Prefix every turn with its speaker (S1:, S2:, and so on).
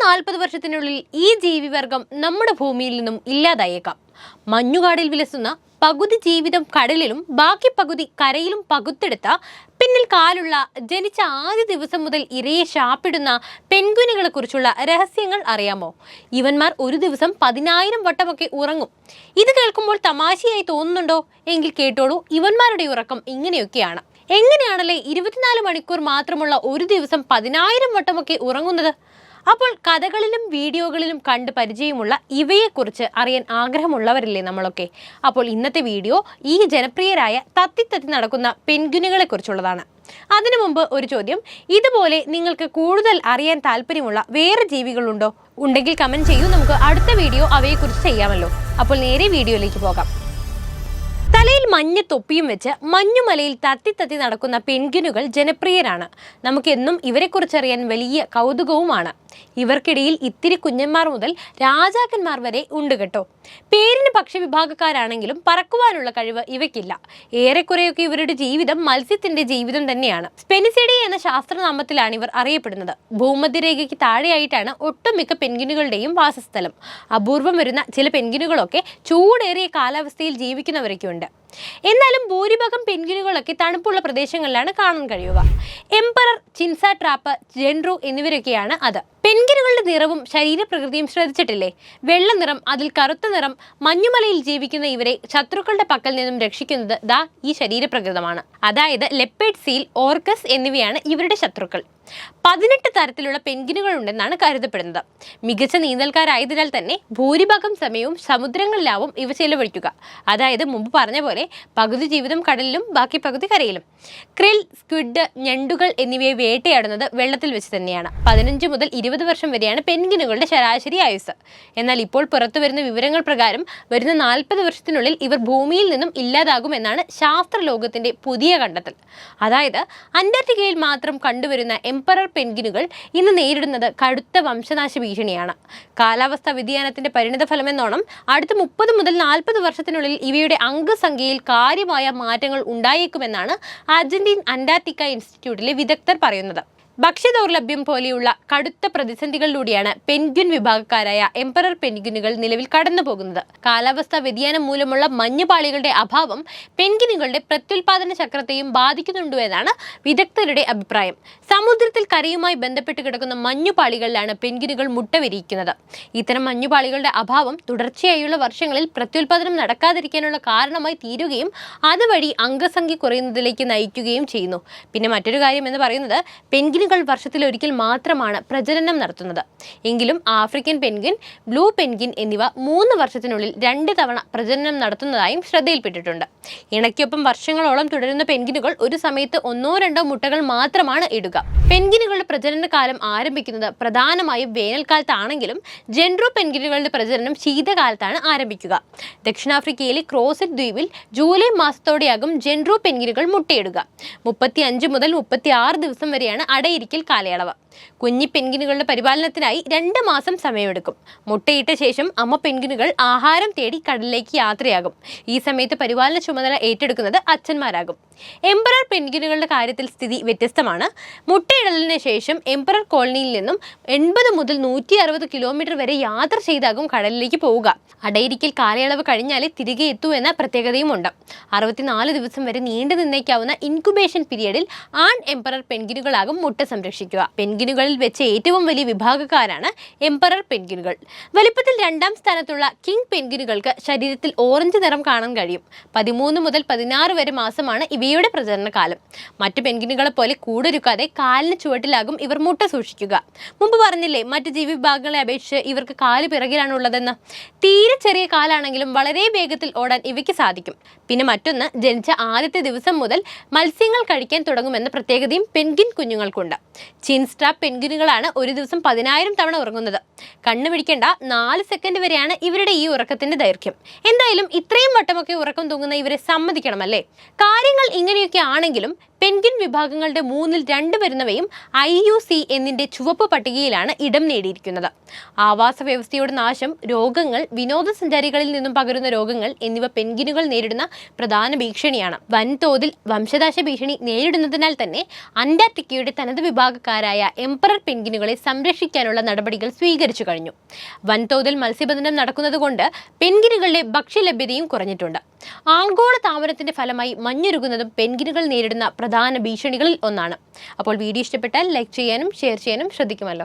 S1: 40 വർഷത്തിനുള്ളിൽ ഈ ജീവിവർഗം നമ്മുടെ ഭൂമിയിൽ നിന്നും ഇല്ലാതായേക്കാം. മഞ്ഞുകാടിൽ വിലസുന്ന പകുതി ജീവിതം കടലിലും ബാക്കി പകുതി കരയിലും പകുത്തെടുത്ത പിന്നിൽ കാലുള്ള ജനിച്ച ആദ്യ ദിവസം മുതൽ ഇരയെ ശാപ്പിടുന്ന പെൻഗ്വിനുകളെ കുറിച്ചുള്ള രഹസ്യങ്ങൾ അറിയാമോ? ഇവന്മാർ ഒരു ദിവസം 10,000 വട്ടമൊക്കെ ഉറങ്ങും. ഇത് കേൾക്കുമ്പോൾ തമാശയായി തോന്നുന്നുണ്ടോ? എങ്കിൽ കേട്ടോളൂ, ഇവന്മാരുടെ ഉറക്കം ഇങ്ങനെയൊക്കെയാണ്. എങ്ങനെയാണല്ലേ 24 മണിക്കൂർ മാത്രമുള്ള ഒരു ദിവസം 10,000 വട്ടമൊക്കെ ഉറങ്ങുന്നത്? അപ്പോൾ കഥകളിലും വീഡിയോകളിലും കണ്ട് പരിചയമുള്ള ഇവയെക്കുറിച്ച് അറിയാൻ ആഗ്രഹമുള്ളവരില്ലേ നമ്മളൊക്കെ? അപ്പോൾ ഇന്നത്തെ വീഡിയോ ഈ ജനപ്രിയരായ തത്തി നടക്കുന്ന പെൻഗ്വിനുകളെ കുറിച്ചുള്ളതാണ്. അതിനു മുമ്പ് ഒരു ചോദ്യം, ഇതുപോലെ നിങ്ങൾക്ക് കൂടുതൽ അറിയാൻ താല്പര്യമുള്ള വേറെ ജീവികളുണ്ടോ? ഉണ്ടെങ്കിൽ കമന്റ് ചെയ്യൂ, നമുക്ക് അടുത്ത വീഡിയോ അവയെക്കുറിച്ച് ചെയ്യാമല്ലോ. അപ്പോൾ നേരെ വീഡിയോയിലേക്ക് പോകാം. തലയിൽ മഞ്ഞ തൊപ്പിയും വെച്ച് മഞ്ഞുമലയിൽ തത്തി നടക്കുന്ന പെൻഗ്വിനുകൾ ജനപ്രിയരാണ്. നമുക്കെന്നും ഇവരെക്കുറിച്ചറിയാൻ വലിയ കൗതുകവുമാണ്. ഇവർക്കിടയിൽ ഇത്തിരി കുഞ്ഞന്മാർ മുതൽ രാജാക്കന്മാർ വരെ ഉണ്ട് കേട്ടോ. പേരിന് പക്ഷിവിഭാഗക്കാരാണെങ്കിലും പറക്കുവാനുള്ള കഴിവ് ഇവയ്ക്കില്ല. ഏറെക്കുറെയൊക്കെ ഇവരുടെ ജീവിതം മത്സ്യത്തിന്റെ ജീവിതം തന്നെയാണ്. സ്പെനിസിഡി എന്ന ശാസ്ത്രനാമത്തിലാണ് ഇവർ അറിയപ്പെടുന്നത്. ഭൂമധ്യരേഖയ്ക്ക് താഴെയായിട്ടാണ് ഒട്ടുമിക്ക പെൻഗ്വിനുകളുടെയും വാസസ്ഥലം. അപൂർവം വരുന്ന ചില പെൻഗ്വിനുകളൊക്കെ ചൂടേറിയ കാലാവസ്ഥയിൽ ജീവിക്കുന്നവരൊക്കെയുണ്ട്. എന്നാലും ഭൂരിഭാഗം പെൻഗ്വിനുകളൊക്കെ തണുപ്പുള്ള പ്രദേശങ്ങളിലാണ് കാണാൻ കഴിയുക. എംപറർ, ചിൻസ ട്രാപ്പ്, ജെൻഡ്രു എന്നിവരൊക്കെയാണ് അത്. പെൻഗ്വിനുകളുടെ നിറവും ശരീരപ്രകൃതിയും ശ്രദ്ധിച്ചിട്ടില്ലേ? വെള്ള നിറം, അതിൽ കറുത്ത നിറം. മഞ്ഞുമലയിൽ ജീവിക്കുന്ന ഇവരെ ശത്രുക്കളുടെ പക്കൽ നിന്നും രക്ഷിക്കുന്നത് ഈ ശരീരപ്രകൃതമാണ്. അതായത് ലെപ്പേർഡ്, സീൽ, ഓർക്കസ് എന്നിവയാണ് ഇവരുടെ ശത്രുക്കൾ. 18 തരത്തിലുള്ള പെൻഗ്വിനുകൾ ഉണ്ടെന്നാണ് കരുതപ്പെടുന്നത്. മികച്ച നീന്തൽക്കാരായതിനാൽ തന്നെ ഭൂരിഭാഗം സമയവും സമുദ്രങ്ങളിലാവും ഇവ ചെലവഴിക്കുക. അതായത് മുമ്പ് പറഞ്ഞ പോലെ പകുതി ജീവിതം കടലിലും ബാക്കി പകുതി കരയിലും. ക്രിൽ, സ്ക്വിഡ്, ഞണ്ടുകൾ എന്നിവയെ വേട്ടയാടുന്നത് വെള്ളത്തിൽ വെച്ച് തന്നെയാണ്. 15 മുതൽ 20 വർഷം വരെയാണ് പെൻഗ്വിനുകളുടെ ശരാശരി ആയുസ്. എന്നാൽ ഇപ്പോൾ പുറത്തു വരുന്ന വിവരങ്ങൾ പ്രകാരം വരുന്ന 40 വർഷത്തിനുള്ളിൽ ഇവർ ഭൂമിയിൽ നിന്നും ഇല്ലാതാകുമെന്നാണ് ശാസ്ത്രലോകത്തിന്റെ പുതിയ കണ്ടെത്തൽ. അതായത് അന്റാർട്ടിക്കയിൽ മാത്രം കണ്ടുവരുന്ന എംപറർ പെൻഗ്വിനുകൾ ഇന്ന് നേരിടുന്നത് കടുത്ത വംശനാശ ഭീഷണിയാണ്. കാലാവസ്ഥാ വ്യതിയാനത്തിന്റെ പരിണിതഫലമെന്നോണം അടുത്ത 30 മുതൽ 40 വർഷത്തിനുള്ളിൽ ഇവയുടെ അംഗസംഖ്യയിൽ കാര്യമായ മാറ്റങ്ങൾ ഉണ്ടായേക്കുമെന്നാണ് അർജന്റീൻ അന്റാർട്ടിക്ക ഇൻസ്റ്റിറ്റ്യൂട്ടിലെ വിദഗ്ധർ പറയുന്നത്. ഭക്ഷ്യദൗർലഭ്യം പോലെയുള്ള കടുത്ത പ്രതിസന്ധികളിലൂടെയാണ് പെൻഗ്വിൻ വിഭാഗക്കാരായ എംപറർ പെൻഗ്വിനുകൾ നിലവിൽ കടന്നു പോകുന്നത്. കാലാവസ്ഥാ വ്യതിയാനം മൂലമുള്ള മഞ്ഞുപാളികളുടെ അഭാവം പെൻഗ്വിനുകളുടെ പ്രത്യുൽപാദന ചക്രത്തെയും ബാധിക്കുന്നുണ്ടോ എന്നാണ് വിദഗ്ധരുടെ അഭിപ്രായം. സമുദ്രത്തിൽ കരയുമായി ബന്ധപ്പെട്ട് കിടക്കുന്ന മഞ്ഞുപാളികളിലാണ് പെൻഗ്വിനുകൾ മുട്ട വിരിയിക്കുന്നത്. ഇത്തരം മഞ്ഞുപാളികളുടെ അഭാവം തുടർച്ചയായുള്ള വർഷങ്ങളിൽ പ്രത്യുൽപാദനം നടക്കാതിരിക്കാനുള്ള കാരണമായി തീരുകയും അതുവഴി അംഗസംഖ്യ കുറയുന്നതിലേക്ക് നയിക്കുകയും ചെയ്യുന്നു. പിന്നെ മറ്റൊരു കാര്യം എന്ന് പറയുന്നത്, പെൻഗ്വിനുകൾ വർഷത്തിലൊരിക്കൽ മാത്രമാണ് പ്രജനനം നടത്തുന്നത്. എങ്കിലും ആഫ്രിക്കൻ പെൻഗ്വിൻ, ബ്ലൂ പെൻഗ്വിൻ എന്നിവ 3 വർഷത്തിനുള്ളിൽ 2 തവണ പ്രജനനം നടത്തുന്നതായും ശ്രദ്ധയിൽപ്പെട്ടിട്ടുണ്ട്. ഇണയ്ക്കൊപ്പം വർഷങ്ങളോളം തുടരുന്ന പെൻഗ്വിനുകൾ ഒരു സമയത്ത് 1-2 മുട്ടകൾ മാത്രമാണ് ഇടുക. പെൻഗ്വിനുകളുടെ പ്രജനന കാലം ആരംഭിക്കുന്നത് പ്രധാനമായും വേനൽക്കാലത്താണെങ്കിലും ജെൻഡ്രു പെൻഗ്വിനുകളുടെ പ്രജനനം ശീതകാലത്താണ് ആരംഭിക്കുക. ദക്ഷിണാഫ്രിക്കയിലെ ക്രോസറ്റ് ദ്വീപിൽ ജൂലൈ മാസത്തോടെയാകും ജെൻഡ്രു പെൻഗ്വിനുകൾ മുട്ടയിടുക. 35 മുതൽ 36 ദിവസം വരെയാണ് അടയിരിക്കൽ കാലയളവ്. കുഞ്ഞി പെൻഗ്വിനുകളുടെ പരിപാലനത്തിനായി 2 മാസം സമയമെടുക്കും. മുട്ടയിട്ട ശേഷം അമ്മ പെൻഗ്വിനുകൾ ആഹാരം തേടി കടലിലേക്ക് യാത്രയാകും. ഈ സമയത്ത് പരിപാലന ചുമതല ഏറ്റെടുക്കുന്നത് അച്ഛന്മാരാകും. എംപറർ പെൻഗ്വിനുകളുടെ കാര്യത്തിൽ സ്ഥിതി വ്യത്യസ്തമാണ്. മുട്ടയിടലിന് ശേഷം എംപറർ കോളനിയിൽ നിന്നും 80 മുതൽ 160 കിലോമീറ്റർ വരെ യാത്ര ചെയ്താകും കടലിലേക്ക് പോവുക. അടയിരിക്കൽ കാലയളവ് കഴിഞ്ഞാലേ തിരികെ എത്തൂ എന്ന പ്രത്യേകതയുമുണ്ട്. 64 ദിവസം വരെ നീണ്ടു നിന്നേക്കാവുന്ന ഇൻക്യുബേഷൻ പീരിയഡിൽ ആൺ എംപറർ പെൻഗ്വിനുകളാകും മുട്ട സംരക്ഷിക്കുക. പെൻഗ്വിനുകളിൽ വെച്ച് ഏറ്റവും വലിയ വിഭാഗക്കാരാണ് എംപറർ പെൻഗ്വിനുകൾ. വലിപ്പത്തിൽ 2ാം സ്ഥാനത്തുള്ള കിങ് പെൻഗ്വിനുകൾക്ക് ശരീരത്തിൽ ഓറഞ്ച് നിറം കാണാൻ കഴിയും. 13 മുതൽ 16 വരെ മാസമാണ് ഇവയുടെ പ്രജനന കാലം. മറ്റു പെൻഗ്വിനുകളെ പോലെ കൂടൊരുക്കാതെ കാലിന് ചുവട്ടിലാകും ഇവർ മുട്ട സൂക്ഷിക്കുക. മുമ്പ് പറഞ്ഞില്ലേ, മറ്റ് ജീവിവിഭാഗങ്ങളെ അപേക്ഷിച്ച് ഇവർക്ക് കാല് പിറകിലാണ് ഉള്ളതെന്ന്. തീരെ ചെറിയ കാലാണെങ്കിലും വളരെ വേഗത്തിൽ ഓടാൻ ഇവയ്ക്ക് സാധിക്കും. പിന്നെ മറ്റൊന്ന്, ജനിച്ച ആദ്യത്തെ ദിവസം മുതൽ മത്സ്യങ്ങൾ കഴിക്കാൻ തുടങ്ങുമെന്ന പ്രത്യേകതയും പെൻഗ്വിൻ കുഞ്ഞുങ്ങൾക്കുണ്ട്. ചിൻസ്ട്രാപ്പ് പെൻഗ്വിനുകളാണ് ഒരു ദിവസം 10,000 തവണ ഉറങ്ങുന്നത്. കണ്ണു പിടിക്കേണ്ട 4 സെക്കൻഡ് വരെയാണ് ഇവരുടെ ഈ ഉറക്കത്തിന്റെ ദൈർഘ്യം. എന്തായാലും ഇത്രയും വട്ടമൊക്കെ ഉറക്കം തൂങ്ങുന്ന ഇവരെ സമ്മതിക്കണമല്ലേ? കാര്യങ്ങൾ ഇങ്ങനെയൊക്കെ ആണെങ്കിലും പെൻഗ്വിൻ വിഭാഗങ്ങളുടെ 2/3 വരുന്നവയും IUC എന്നിന്റെ ചുവപ്പ് പട്ടികയിലാണ് ഇടം നേടിയിരിക്കുന്നത്. ആവാസ വ്യവസ്ഥയുടെ നാശം, രോഗങ്ങൾ, വിനോദസഞ്ചാരികളിൽ നിന്നും പകരുന്ന രോഗങ്ങൾ എന്നിവ പെൻഗ്വിനുകൾ നേരിടുന്ന പ്രധാന ഭീഷണിയാണ്. വൻതോതിൽ വംശനാശ ഭീഷണി നേരിടുന്നതിനാൽ തന്നെ അന്റാർട്ടിക്കയുടെ തനത് വിഭാഗക്കാരായ എംപറർ പെൻഗ്വിനുകളെ സംരക്ഷിക്കാനുള്ള നടപടികൾ സ്വീകരിച്ചു കഴിഞ്ഞു. വൻതോതിൽ മത്സ്യബന്ധനം നടക്കുന്നതുകൊണ്ട് പെൻഗ്വിനുകളുടെ ഭക്ഷ്യലഭ്യതയും കുറഞ്ഞിട്ടുണ്ട്. ആഗോള താപനത്തിന്റെ ഫലമായി മഞ്ഞുരുകുന്നതും പെൻഗ്വിനുകൾ നേരിടുന്ന പ്രധാന ഭീഷണികളിൽ ഒന്നാണ്. അപ്പോൾ വീഡിയോ ഇഷ്ടപ്പെട്ടാൽ ലൈക്ക് ചെയ്യാനും ഷെയർ ചെയ്യാനും ശ്രദ്ധിക്കുമല്ലോ.